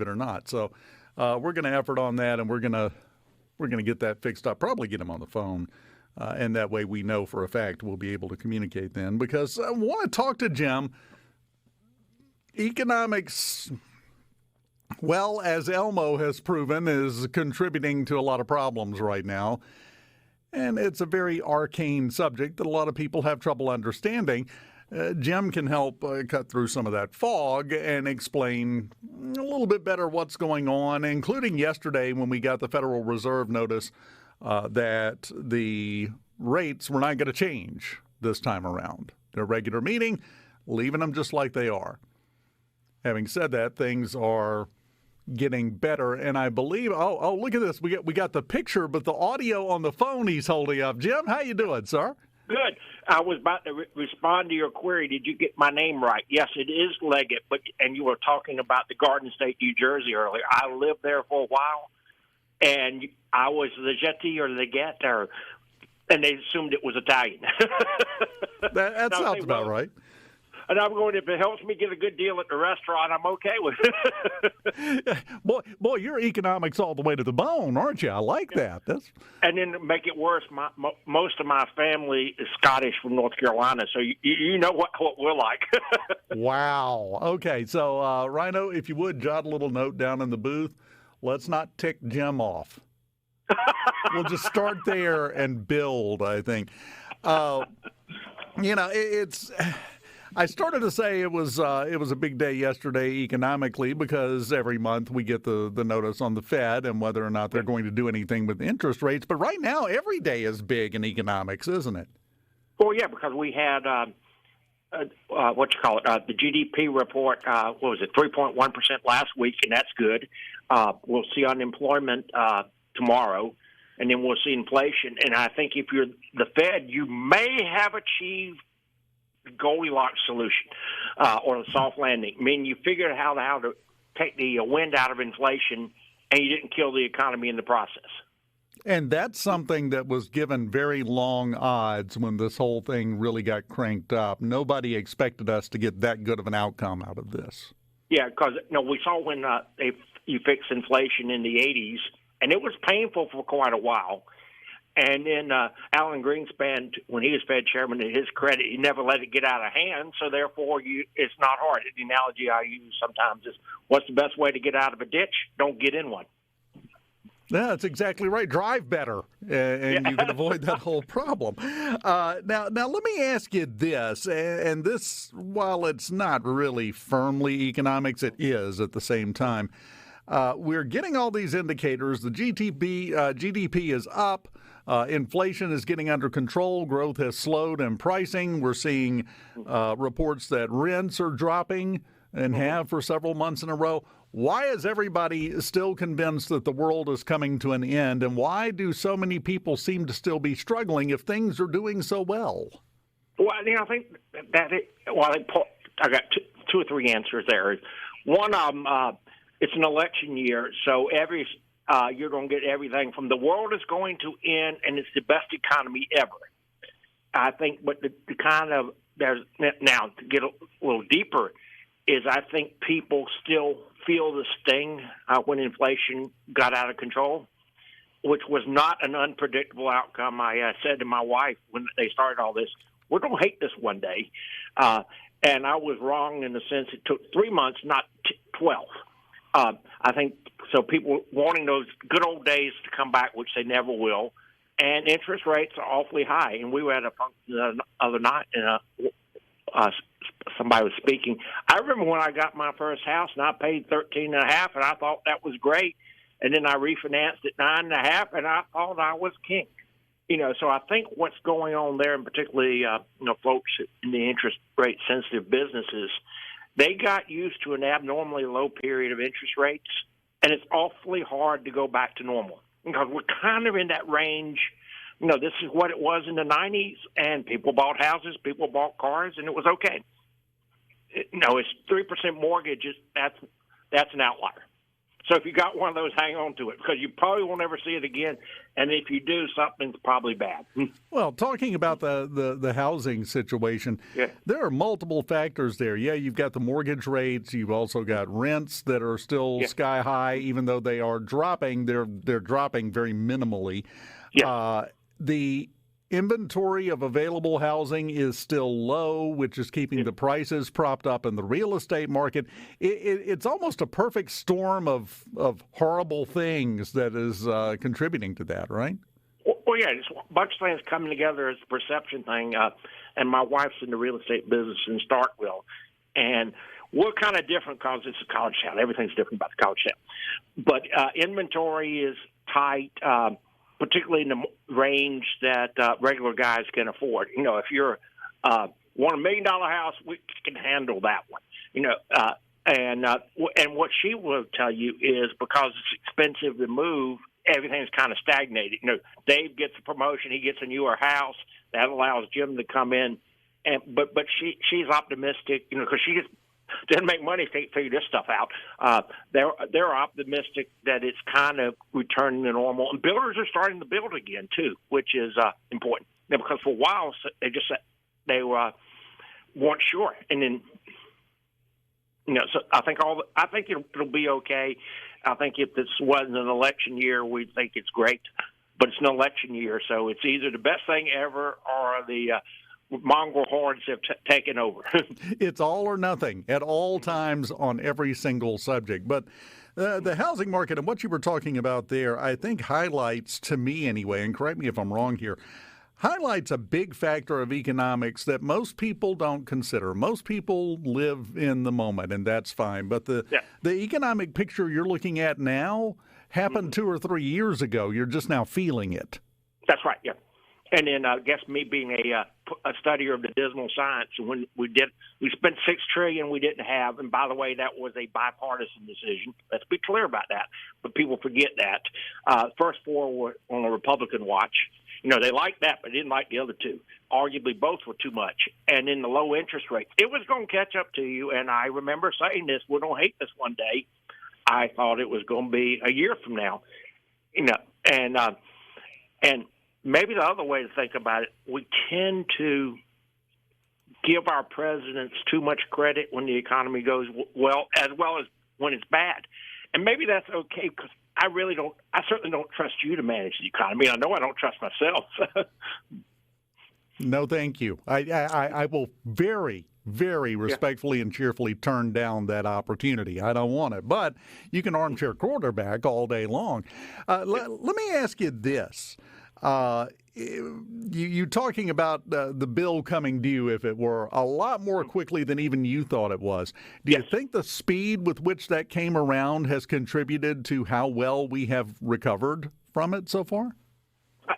it or not. So we're going to effort on that, and we're going to get that fixed up. Probably get him on the phone, and that way we know for a fact we'll be able to communicate then. Because I want to talk to Jim. Economics, well, as Elmo has proven, is contributing to a lot of problems right now. And it's a very arcane subject that a lot of people have trouble understanding. Jim can help cut through some of that fog and explain a little bit better what's going on, including yesterday when we got the Federal Reserve notice that the rates were not going to change this time around. Their regular meeting, leaving them just like they are. Having said that, things are getting better, and I believe, oh, look at this. We got the picture, but the audio on the phone he's holding up. Jim, how you doing, sir? Good. I was about to respond to your query. Did you get my name right? Yes, it is Leggette, and you were talking about the Garden State, New Jersey earlier. I lived there for a while, and I was Leggette, and they assumed it was Italian. That sounds about right. And I'm going, if it helps me get a good deal at the restaurant, I'm okay with it. boy, you're economics all the way to the bone, aren't you? I like that. And then to make it worse, most of my family is Scottish from North Carolina, so you know what we're like. Wow. Okay, so Rhino, if you would, jot a little note down in the booth. Let's not tick Jim off. We'll just start there and build, I think. It's... I started to say it was a big day yesterday economically because every month we get the notice on the Fed and whether or not they're going to do anything with interest rates. But right now, every day is big in economics, isn't it? Well, yeah, because we had the GDP report. What was it, 3.1% last week, and that's good. We'll see unemployment tomorrow, and then we'll see inflation. And I think if you're the Fed, you may have achieved Goldilocks solution or the soft landing. I mean, you figured out how to take the wind out of inflation, and you didn't kill the economy in the process. And that's something that was given very long odds when this whole thing really got cranked up. Nobody expected us to get that good of an outcome out of this. Yeah, because we saw when you fixed inflation in the 80s, and it was painful for quite a while. And then Alan Greenspan, when he was Fed chairman, to his credit, he never let it get out of hand. So therefore, it's not hard. The analogy I use sometimes is, what's the best way to get out of a ditch? Don't get in one. Yeah, that's exactly right. Drive better, and you can avoid that whole problem. Now, let me ask you this, and this, while it's not really firmly economics, it is at the same time. We're getting all these indicators. The GDP is up. Inflation is getting under control. Growth has slowed in pricing. We're seeing reports that rents are dropping and have for several months in a row. Why is everybody still convinced that the world is coming to an end? And why do so many people seem to still be struggling if things are doing so well? Well, I think that I got two or three answers there. One of them, it's an election year, so you're going to get everything from the world is going to end, and it's the best economy ever. I think, but there's now to get a little deeper is I think people still feel the sting when inflation got out of control, which was not an unpredictable outcome. I said to my wife when they started all this, we're going to hate this one day. And I was wrong in the sense it took 3 months, not 12. I think so. People wanting those good old days to come back, which they never will, and interest rates are awfully high. And we were at a function the other night, and somebody was speaking. I remember when I got my first house, and I paid $13.5, and I thought that was great. And then I refinanced at $9.5, and I thought I was king. So I think what's going on there, and particularly folks in the interest rate sensitive businesses. They got used to an abnormally low period of interest rates, and it's awfully hard to go back to normal because we're kind of in that range. This is what it was in the 90s, and people bought houses, people bought cars, and it was okay. It's 3% mortgages. That's an outlier. So if you got one of those, hang on to it because you probably won't ever see it again. And if you do, something's probably bad. Well, talking about the housing situation, there are multiple factors there. Yeah, you've got the mortgage rates. You've also got rents that are still sky high, even though they are dropping. They're dropping very minimally. The inventory of available housing is still low, which is keeping the prices propped up in the real estate market. It's almost a perfect storm of horrible things that is contributing to that, right? Well, yeah, it's a bunch of things coming together as a perception thing. And my wife's in the real estate business in Starkville. And we're kind of different because it's a college town. Everything's different about the college town. But inventory is tight, particularly in the range that regular guys can afford. You know, if you're want $1 million house, we can handle that one. You know, and what she will tell you is because it's expensive to move, everything's kind of stagnated. You know, Dave gets a promotion, he gets a newer house that allows Jim to come in, and but she's optimistic. You know, because she just doesn't make money to figure this stuff out. They're optimistic that it's kind of returning to normal, and builders are starting to build again too, which is important. Now, because for a while they weren't sure, and then so I think it'll be okay. I think if this wasn't an election year, we'd think it's great, but it's an election year, so it's either the best thing ever or the mongrel hordes have taken over. It's all or nothing at all times on every single subject. But the housing market and what you were talking about there, I think highlights, to me anyway, and correct me if I'm wrong here, highlights a big factor of economics that most people don't consider. Most people live in the moment, and that's fine. But the economic picture you're looking at now happened 2 or 3 years ago. You're just now feeling it. That's right, yeah. And then I guess me being a studier of the dismal science, when we spent $6 trillion we didn't have, and by the way, that was a bipartisan decision. Let's be clear about that. But people forget that. First 4 were on the Republican watch. You know, they liked that, but didn't like the other 2. Arguably, both were too much. And then the low interest rates, it was going to catch up to you. And I remember saying this: "We're going to hate this one day." I thought it was going to be a year from now. You know, and maybe the other way to think about it, we tend to give our presidents too much credit when the economy goes well as when it's bad. And maybe that's okay because I certainly don't trust you to manage the economy. I know I don't trust myself. No, thank you. I will very, very respectfully and cheerfully turn down that opportunity. I don't want it. But you can armchair quarterback all day long. Let me ask you this. You talking about the bill coming due, if it were, a lot more quickly than even you thought it was. Do you think the speed with which that came around has contributed to how well we have recovered from it so far?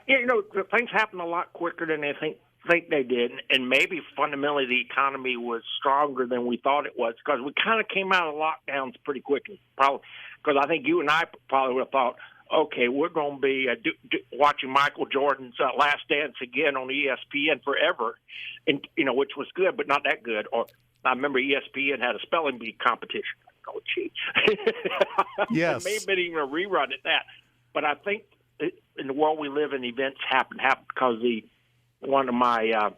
You know, things happen a lot quicker than they think they did, and maybe fundamentally the economy was stronger than we thought it was because we kind of came out of lockdowns pretty quickly. Probably because I think you and I probably would have thought, okay, we're going to be watching Michael Jordan's Last Dance again on ESPN forever, and which was good, but not that good. Or I remember ESPN had a spelling bee competition. Oh, gee. Yes. Maybe even a rerun at that. But I think in the world we live in, events happen because one of my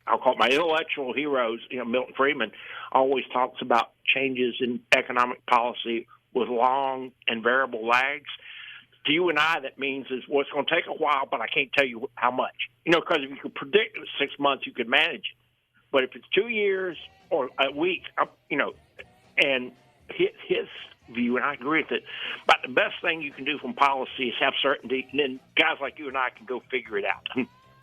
I'll call it my intellectual heroes, Milton Friedman, always talks about changes in economic policy with long and variable lags. To you and I, that means it's going to take a while, but I can't tell you how much. Because if you could predict it was 6 months, you could manage it. But if it's 2 years or a week, and his view, and I agree with it, but the best thing you can do from policy is have certainty, and then guys like you and I can go figure it out.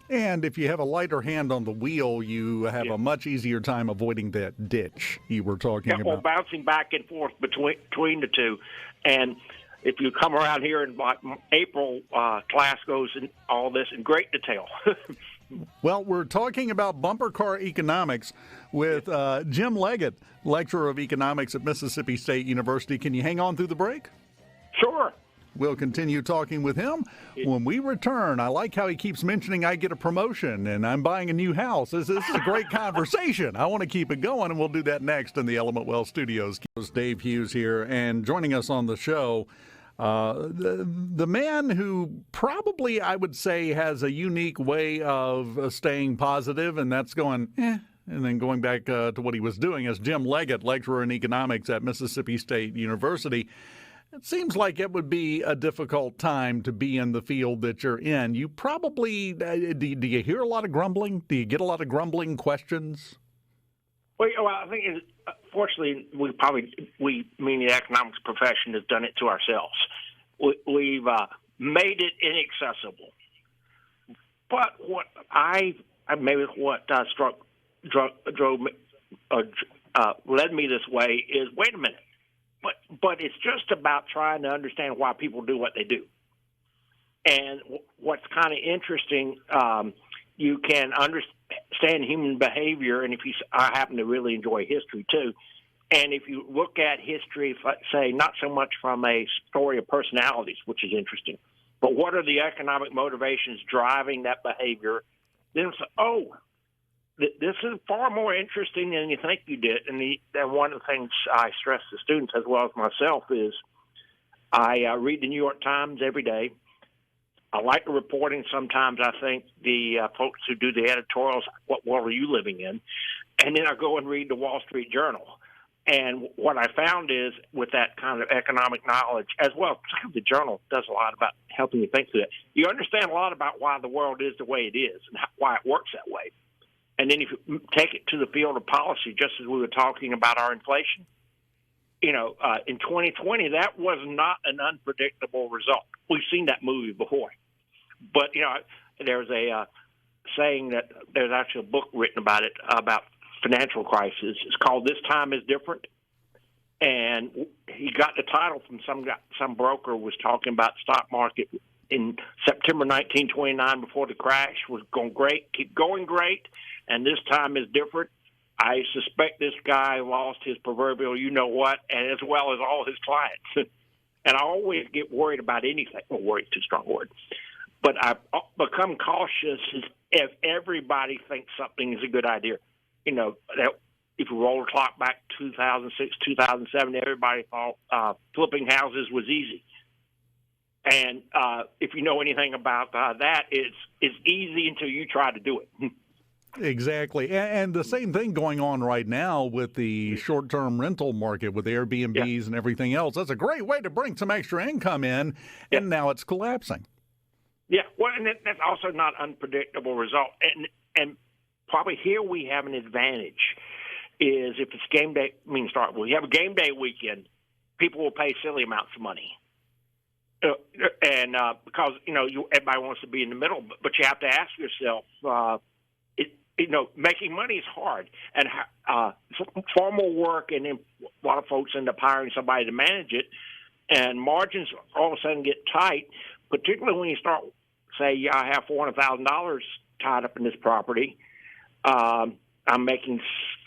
And if you have a lighter hand on the wheel, you have a much easier time avoiding that ditch you were talking about. Or bouncing back and forth between the two. And if you come around here in like April, class goes in all this in great detail. Well, we're talking about bumper car economics with Jim Leggette, lecturer of economics at Mississippi State University. Can you hang on through the break? Sure. We'll continue talking with him when we return. I like how he keeps mentioning I get a promotion and I'm buying a new house. This is a great conversation. I want to keep it going, and we'll do that next in the Element Well Studios. Dave Hughes here, and joining us on the show, the man who probably, I would say, has a unique way of staying positive, and that's going, and then going back to what he was doing as Jim Leggette, lecturer in economics at Mississippi State University. It seems like it would be a difficult time to be in the field that you're in. You probably, do you hear a lot of grumbling? Do you get a lot of grumbling questions? Well, I think, fortunately, we meaning the economics profession, has done it to ourselves. We've made it inaccessible. But what led me this way is, wait a minute. But it's just about trying to understand why people do what they do. And what's kind of interesting, you can understand human behavior, and I happen to really enjoy history too. And if you look at history, say, not so much from a story of personalities, which is interesting, but what are the economic motivations driving that behavior, then it's, this is far more interesting than you think you did. And one of the things I stress to students as well as myself is I read the New York Times every day. I like the reporting. Sometimes I think the folks who do the editorials, what world are you living in? And then I go and read the Wall Street Journal. And what I found is with that kind of economic knowledge, as well, the journal does a lot about helping you think through that. You understand a lot about why the world is the way it is and why it works that way. And then if you take it to the field of policy, just as we were talking about our inflation, in 2020, that was not an unpredictable result. We've seen that movie before. But, there's a saying that there's actually a book written about it, about financial crisis. It's called This Time is Different. And he got the title from some broker was talking about the stock market in September 1929 before the crash was going great, keep going great. And this time is different. I suspect this guy lost his proverbial you-know-what, and as well as all his clients. And I always get worried about anything. Well, worried is too strong a word. But I've become cautious if everybody thinks something is a good idea. That if you roll the clock back 2006, 2007, everybody thought flipping houses was easy. And if you know anything about that, it's easy until you try to do it. Exactly. And the same thing going on right now with the short-term rental market with Airbnbs and everything else. That's a great way to bring some extra income in, and now it's collapsing. Yeah, well, and that's also not an unpredictable result. And probably here we have an advantage is if it's game day, you have a game day weekend, people will pay silly amounts of money. And because, everybody wants to be in the middle, but you have to ask yourself, making money is hard, and far more work, and then a lot of folks end up hiring somebody to manage it, and margins all of a sudden get tight, particularly when you start, say, I have $400,000 tied up in this property. I'm making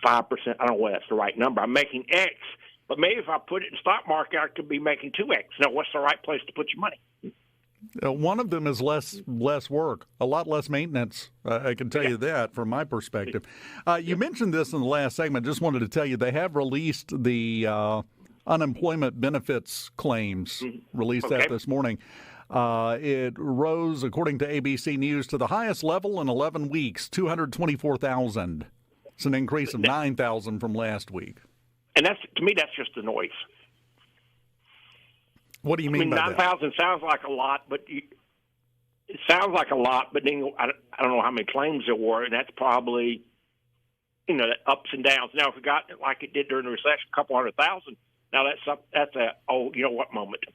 5%. I don't know whether that's the right number. I'm making X, but maybe if I put it in the stock market, I could be making 2X. Now, what's the right place to put your money? One of them is less work, a lot less maintenance. I can tell you that from my perspective. You mentioned this in the last segment. Just wanted to tell you they have released the unemployment benefits claims, released that this morning. It rose, according to ABC News, to the highest level in 11 weeks, 224,000. It's an increase of 9,000 from last week. And to me, that's just the noise. What do you mean by 9,000 sounds like a lot, but it sounds like a lot, but then I don't know how many claims there were, and that's probably, ups and downs. Now, if it got like it did during the recession, a couple 100,000, now that's a moment.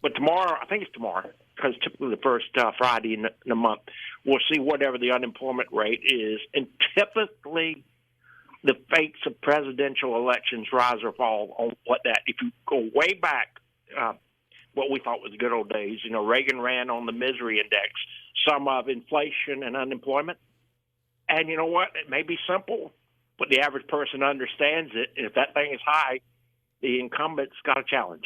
But tomorrow, I think it's tomorrow, because typically the first Friday in the month, we'll see whatever the unemployment rate is, and typically the fates of presidential elections rise or fall on what that. If you go way back, what we thought was the good old days. Reagan ran on the misery index, sum of inflation and unemployment. And you know what? It may be simple, but the average person understands it. And if that thing is high, the incumbent's got a challenge.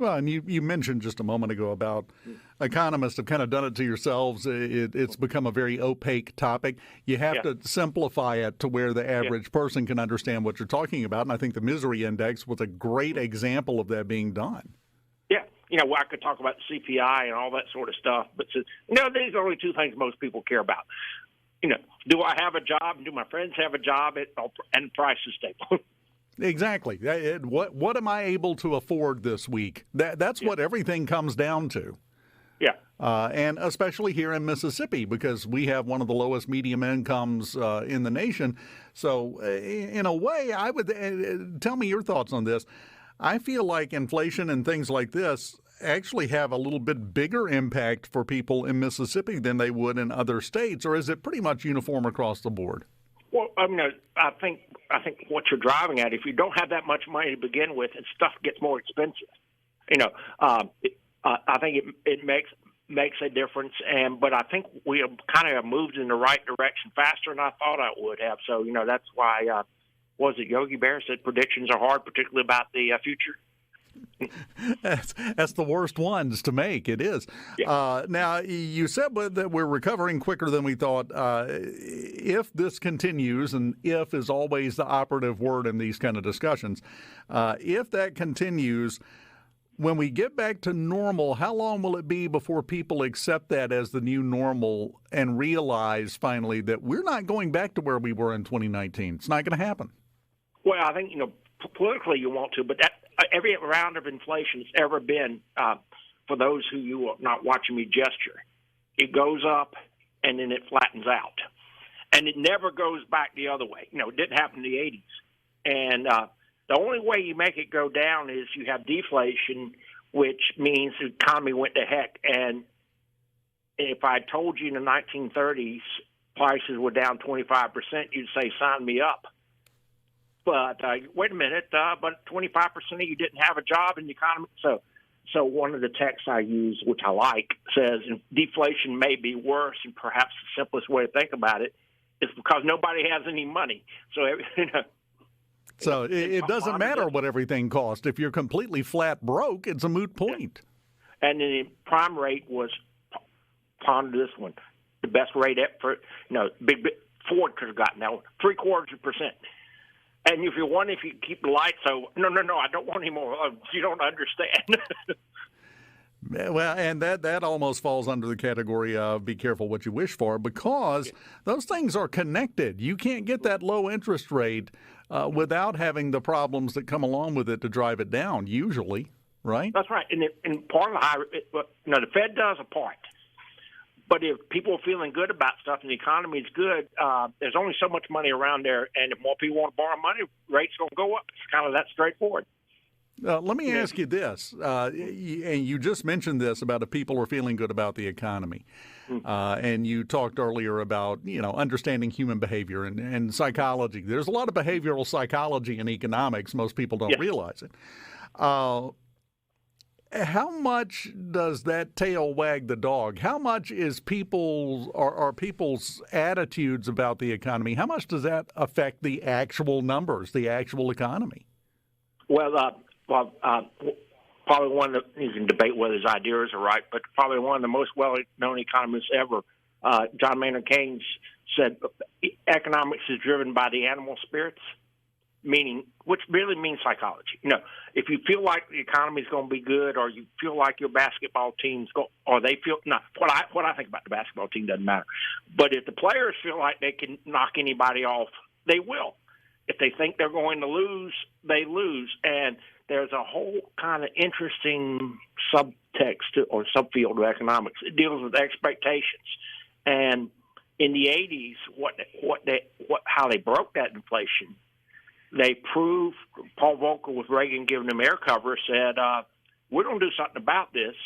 Well, and you mentioned just a moment ago about economists have kind of done it to yourselves. It's become a very opaque topic. You have to simplify it to where the average person can understand what you're talking about. And I think the misery index was a great example of that being done. Yeah. I could talk about the CPI and all that sort of stuff, but these are only two things most people care about. Do I have a job? And do my friends have a job? And the price is stable. Exactly. What am I able to afford this week? That's what everything comes down to. Yeah. And especially here in Mississippi, because we have one of the lowest medium incomes in the nation. So in a way, I would tell me your thoughts on this. I feel like inflation and things like this actually have a little bit bigger impact for people in Mississippi than they would in other states, or is it pretty much uniform across the board? Well, I think what you're driving at, if you don't have that much money to begin with, and stuff gets more expensive, I think it makes a difference. But I think we have kind of moved in the right direction faster than I thought I would have. So that's why Yogi Bear said predictions are hard, particularly about the future. That's the worst ones to make. It is. Yeah. Now, you said that we're recovering quicker than we thought. If this continues, and if is always the operative word in these kind of discussions, if that continues, when we get back to normal, how long will it be before people accept that as the new normal and realize finally that we're not going back to where we were in 2019? It's not going to happen. Well, I think, politically you want to, but every round of inflation that's ever been, for those who you are not watching me gesture, it goes up and then it flattens out. And it never goes back the other way. It didn't happen in the 80s. And the only way you make it go down is you have deflation, which means the economy went to heck. And if I told you in the 1930s prices were down 25%, you'd say, sign me up. But wait a minute, but 25% of you didn't have a job in the economy. So one of the texts I use, which I like, says deflation may be worse, and perhaps the simplest way to think about it is because nobody has any money. So So it doesn't matter what everything costs. If you're completely flat broke, it's a moot point. And then the prime rate was, ponder this one, the best rate for big Ford could have gotten that one, 0.75%. And if you keep the lights, no, I don't want any more. You don't understand. Well, and that almost falls under the category of be careful what you wish for, because those things are connected. You can't get that low interest rate without having the problems that come along with it to drive it down, usually, right? That's right. And part of the Fed does a part. But if people are feeling good about stuff and the economy is good, there's only so much money around there. And if more people want to borrow money, rates going to go up. It's kind of that straightforward. Let me ask you this. And you just mentioned this about if people are feeling good about the economy. And you talked earlier about, understanding human behavior and psychology. There's a lot of behavioral psychology in economics. Most people don't realize it. How much does that tail wag the dog? How much is people's attitudes about the economy? How much does that affect the actual numbers, the actual economy? Well, probably one of you can debate whether his ideas are right, but probably one of the most well-known economists ever, John Maynard Keynes, said economics is driven by the animal spirits. Which really means psychology. If you feel like the economy is going to be good, or you feel like your basketball team's or they feel what I think about the basketball team doesn't matter. But if the players feel like they can knock anybody off, they will. If they think they're going to lose, they lose. And there's a whole kind of interesting subtext or subfield of economics. It deals with expectations. And in the 80s, how they broke that inflation. They proved, Paul Volcker with Reagan giving them air cover, said, we're going to do something about this.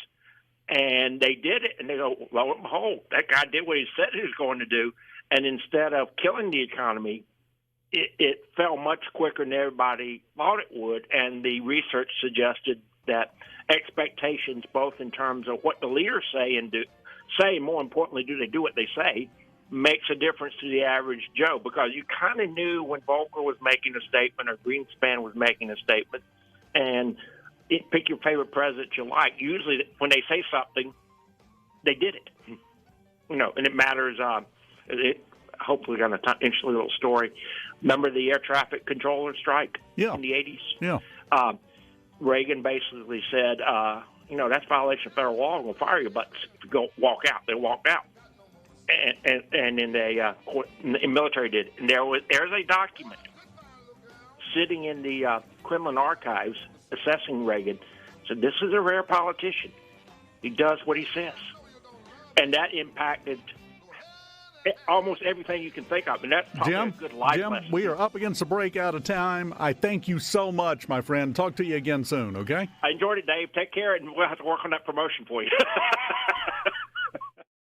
And they did it, and they go, lo and behold, that guy did what he said he was going to do. And instead of killing the economy, it fell much quicker than everybody thought it would. And the research suggested that expectations, both in terms of what the leaders say, and more importantly, do they do what they say, makes a difference to the average Joe, because you kind of knew when Volcker was making a statement or Greenspan was making a statement, and pick your favorite president you like. Usually, when they say something, they did it. And it matters. Hopefully, on an interesting little story. Remember the air traffic controller strike in the 80s? Yeah. Reagan basically said, that's violation of federal law. We'll fire you, but if you walk out, they walked out. And then the military did. And there's a document sitting in the Kremlin archives assessing Reagan. So this is a rare politician. He does what he says. And that impacted almost everything you can think of. And that's probably a good life lesson. We are up against the break, out of time. I thank you so much, my friend. Talk to you again soon, okay? I enjoyed it, Dave. Take care, and we'll have to work on that promotion for you.